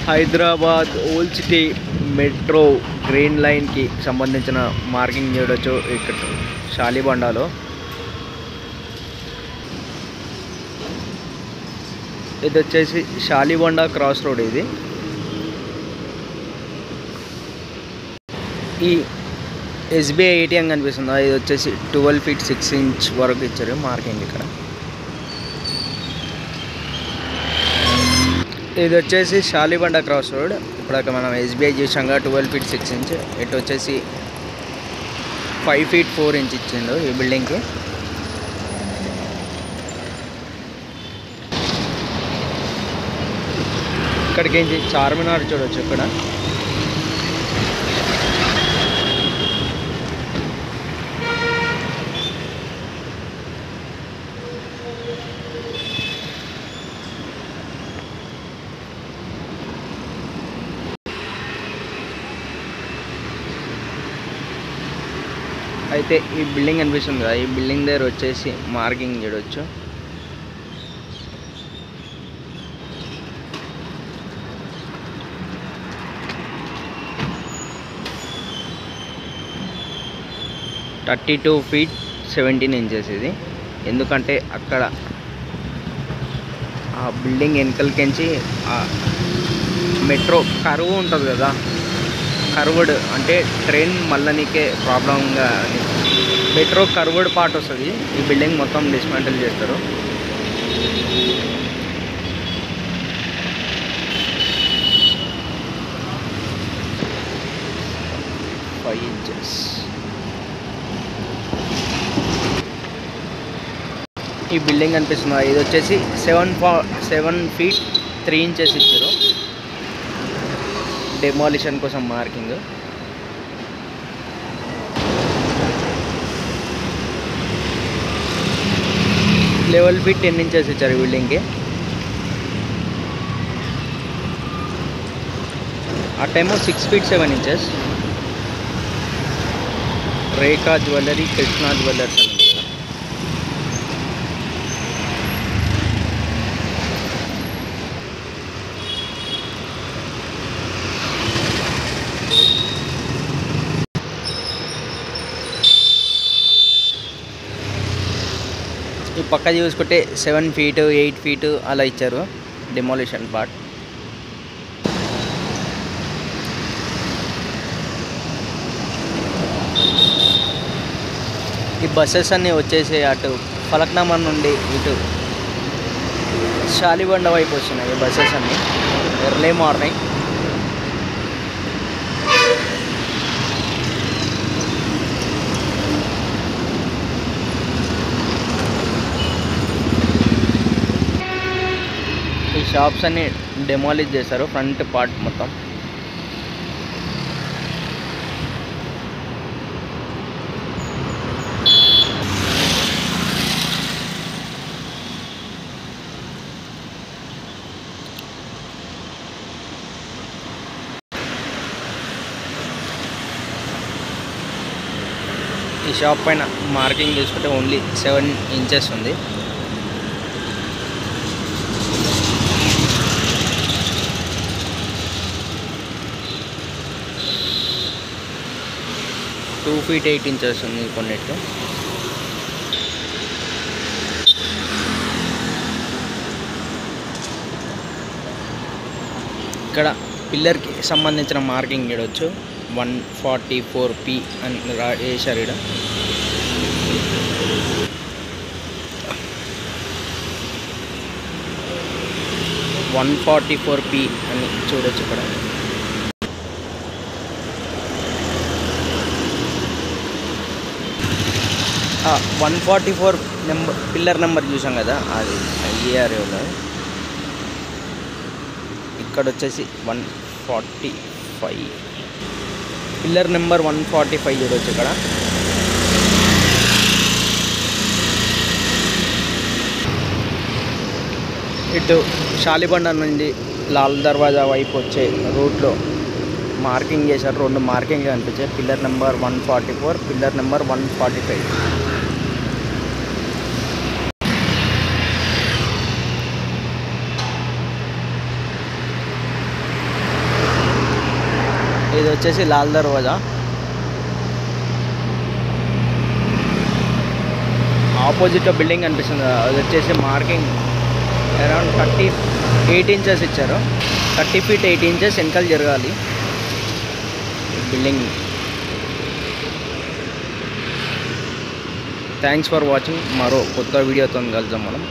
Hyderabad old city metro green లైన్కి సంబంధించిన marking చూడొచ్చు ఇక్కడ షాలిబండాలో. ఇది వచ్చేసి షాలిబండా క్రాస్ రోడ్. ఇది ఈ ఎస్బీఐ ఏటీఎం కనిపిస్తుందా, ఇది వచ్చేసి 12 feet 6 inch వరకు ఇచ్చారు మార్కింగ్ ఇక్కడ. ఇది వచ్చేసి షాలిబండా క్రాస్ రోడ్. ఇప్పుడు మనం ఎస్బీఐ చూసాంగా 12 feet 6 inch. ఇటు వచ్చేసి 5 feet 4 inch ఇచ్చిండు ఈ బిల్డింగ్కి. ఇక్కడికి చార్మినార్ చూడవచ్చు. ఇక్కడ అయితే ఈ బిల్డింగ్ కనిపిస్తుంది కదా, ఈ బిల్డింగ్ దగ్గర వచ్చేసి మార్కింగ్ చూడవచ్చు. (32 feet 17 inches ఇది. ఎందుకంటే అక్కడ ఆ బిల్డింగ్ వెనకలకించి మెట్రో కర్వ్ ఉంటుంది కదా, కర్వ్డ్ అంటే ట్రైన్ మళ్ళనీకే ప్రాబ్లంగా మెట్రో కర్వ్డ్ పార్ట్ వస్తుంది. ఈ బిల్డింగ్ మొత్తం డిస్మాంటిల్ చేస్తారు. ఈ బిల్డింగ్ కనిపిస్తుంది, ఇది వచ్చేసి 7 feet 3 inches ఇచ్చారు డెమాలిషన్ కోసం మార్కింగ్. లెవెల్ ఫీట్ 10 inches ఇచ్చారు ఈ బిల్డింగ్కి. ఆ టైము 6 feet 7 inches. రేఖా జ్యువెలరీ, కృష్ణా జ్యువెలర్స్ అని. ఈ పక్క చూసుకుంటే 7 feet 8 feet అలా ఇచ్చారు డెమాలిషన్ పార్ట్. ఈ బస్సెస్ అన్నీ వచ్చేసి అటు ఫలక్నామా నుండి ఇటు షాలిబండ వైపు వస్తున్నాయి ఈ బస్సెస్ అన్నీ ఎర్లీ మార్నింగ్. ఈ షాప్స్ అన్ని డెమాలిష్ చేశారు ఫ్రంట్ పార్ట్ మొత్తం. ఈ షాప్ పైన మార్కింగ్ చూసుకుంటే ఓన్లీ 7 inches ఉంది. (2 feet 8 inches ఉంది కొన్నిటికి. ఇక్కడ పిల్లర్కి సంబంధించిన మార్కింగ్ చూడవచ్చు. 144 P అని వేశారు ఇక్కడ. (144 P అని చూడొచ్చు ఇక్కడ. ఆ 144 నెంబర్ పిల్లర్ నెంబర్ చూసాం కదా, అది ఏఆర్ఏలో. ఇక్కడ వచ్చేసి 145 పిల్లర్ నెంబర్ 145 చూడవచ్చు ఇక్కడ. ఇటు షాలిబండ నుండి లాల్ దర్వాజా వైపు వచ్చే రూట్లో మార్కింగ్ చేశారు. 2 మార్కింగ్ కనిపించాయి, పిల్లర్ నెంబర్ 144, పిల్లర్ నెంబర్ 145. వచ్చేసి లాల్ దర్వాజా. ఆపోజిట్లో బిల్డింగ్ కనిపిస్తుంది కదా, అది వచ్చేసి మార్కింగ్ అరౌండ్ 38 ఇంచెస్ ఇచ్చారు. 30 feet 8 inches వెనకాల జరగాలి బిల్డింగ్. Thanks for watching. మరో కొత్త వీడియోతో కలుద్దాం మనం.